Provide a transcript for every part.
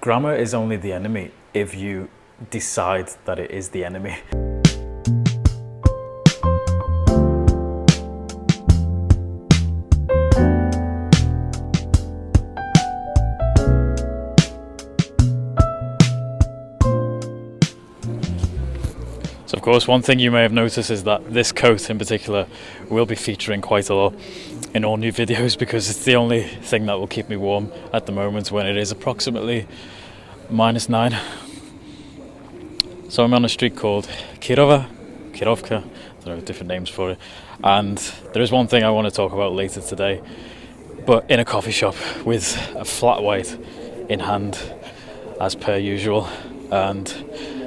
Grammar is only the enemy if you decide that it is the enemy. So of course, one thing you may have noticed is that this coat in particular will be featuring quite a lot in all new videos, because it's the only thing that will keep me warm at the moment when it is approximately -9. So I'm on a street called Kirovka, I don't know, different names for it, and there is one thing I want to talk about later today, but in a coffee shop with a flat white in hand as per usual. And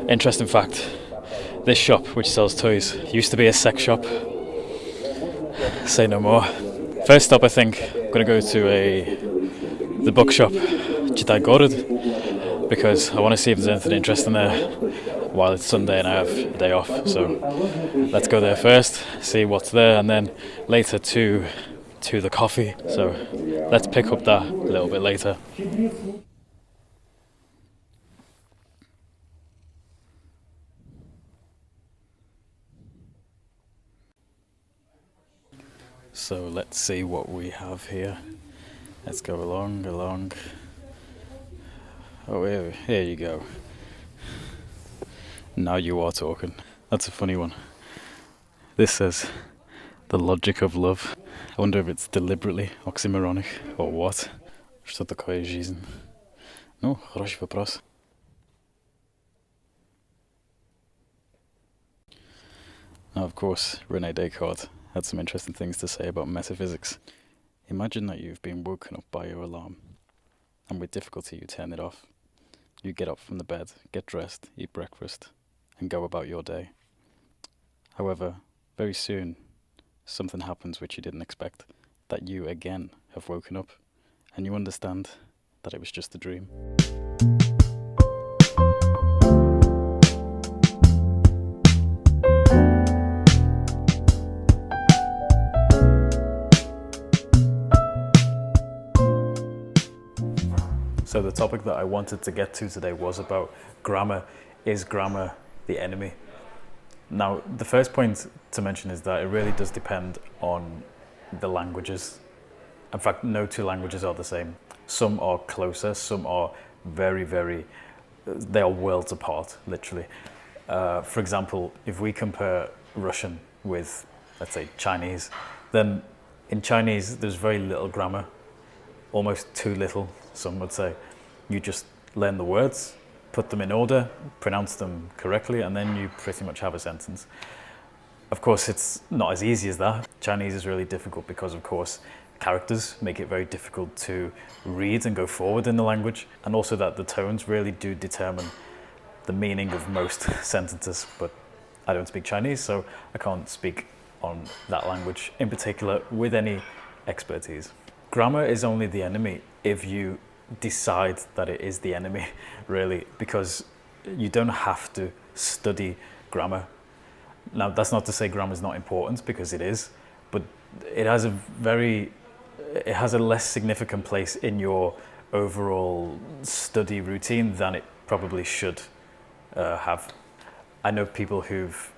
interesting fact, this shop, which sells toys, used to be a sex shop. Say no more. First stop, I think I'm going to go to the bookshop, Chitai Gorod, because I want to see if there's anything interesting there while it's Sunday and I have a day off. So let's go there first, see what's there, and then later to the coffee. So let's pick up that a little bit later. So let's see what we have here. Let's go along. Oh, here you go. Now you are talking. That's a funny one. This says, the logic of love. I wonder if it's deliberately oxymoronic or what. Что такое жизнь? Ну, хороший вопрос. Now, of course, René Descartes had some interesting things to say about metaphysics. Imagine that you've been woken up by your alarm, and with difficulty you turn it off. You get up from the bed, get dressed, eat breakfast, and go about your day. However, very soon, something happens which you didn't expect, that you again have woken up, and you understand that it was just a dream. So the topic that I wanted to get to today was about grammar. Is grammar the enemy? Now, the first point to mention is that it really does depend on the languages. In fact, no two languages are the same. Some are closer, some are they are worlds apart, literally. For example, if we compare Russian with, let's say, Chinese, then in Chinese there's very little grammar, almost too little, some would say. You just learn the words, put them in order, pronounce them correctly, and then you pretty much have a sentence. Of course, it's not as easy as that. Chinese is really difficult because, of course, characters make it very difficult to read and go forward in the language, and also that the tones really do determine the meaning of most sentences. But I don't speak Chinese, so I can't speak on that language in particular with any expertise. Grammar is only the enemy if you decide that it is the enemy, really, because you don't have to study grammar. Now, that's not to say grammar is not important, because it is, but it has a less significant place in your overall study routine than it probably should have. I know people who've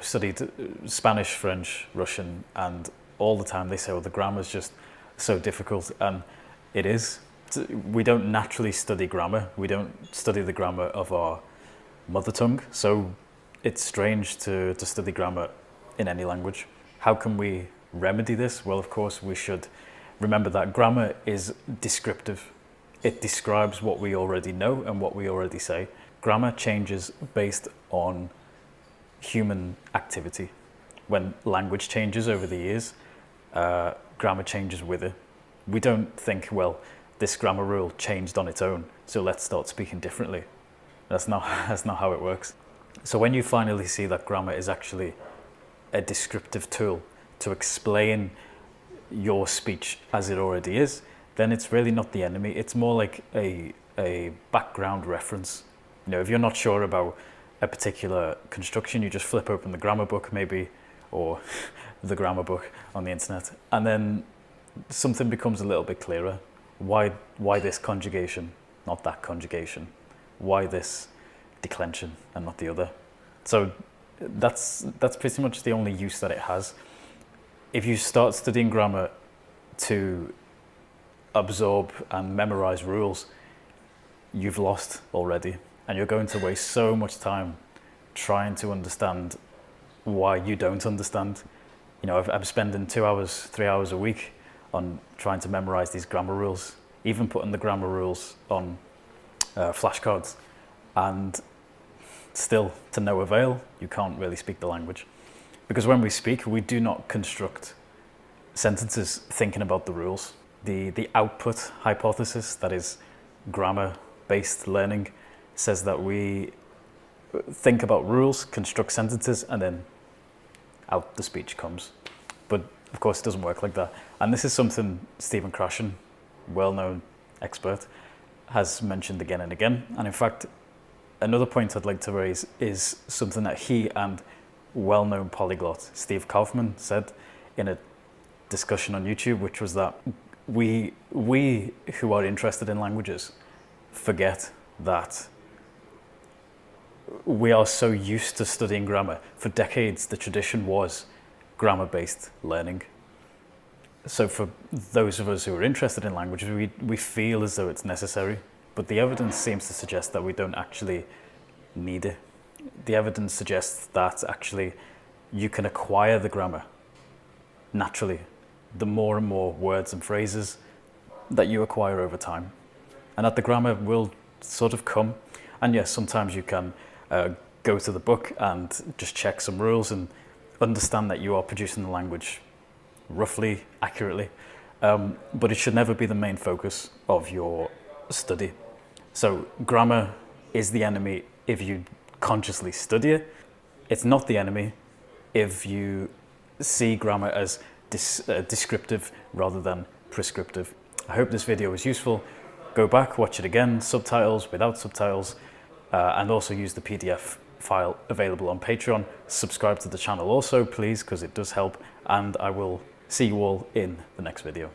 studied Spanish, French, Russian, and all the time they say, well, the grammar's just so difficult, and it is. We don't naturally study grammar. We don't study the grammar of our mother tongue, so it's strange to study grammar in any language. How can we remedy this? Well, of course, we should remember that grammar is descriptive. It describes what we already know and what we already say. Grammar changes based on human activity. When language changes over the years, grammar changes with it. We don't think, well, this grammar rule changed on its own, so let's start speaking differently. That's not how it works. So when you finally see that grammar is actually a descriptive tool to explain your speech as it already is, then it's really not the enemy. It's more like a background reference. You know, if you're not sure about a particular construction, you just flip open the grammar book maybe, or the grammar book on the internet, and then something becomes a little bit clearer. Why this conjugation not that conjugation? Why this declension and not the other? So that's pretty much the only use that it has. If you start studying grammar to absorb and memorize rules, you've lost already, and you're going to waste so much time trying to understand why you don't understand. You know, I'm spending 2 hours, 3 hours a week on trying to memorize these grammar rules, even putting the grammar rules on flashcards, and still to no avail. You can't really speak the language, because when we speak, we do not construct sentences thinking about the rules. The output hypothesis, that is grammar-based learning, says that we think about rules, construct sentences, and then out the speech comes. But of course it doesn't work like that. And this is something Stephen Krashen, well-known expert, has mentioned again and again. And in fact, another point I'd like to raise is something that he and well-known polyglot Steve Kaufman said in a discussion on YouTube, which was that we who are interested in languages forget that we are so used to studying grammar. For decades, the tradition was grammar-based learning. So for those of us who are interested in languages, we feel as though it's necessary, but the evidence seems to suggest that we don't actually need it. The evidence suggests that actually you can acquire the grammar naturally, the more and more words and phrases that you acquire over time, and that the grammar will sort of come. And yes, sometimes you can go to the book and just check some rules and understand that you are producing the language roughly, accurately, but it should never be the main focus of your study. So grammar is the enemy if you consciously study it. It's not the enemy if you see grammar as descriptive rather than prescriptive. I hope this video was useful. Go back, watch it again, subtitles, without subtitles, and also use the PDF file available on Patreon. Subscribe to the channel also, please, because it does help, and I will see you all in the next video.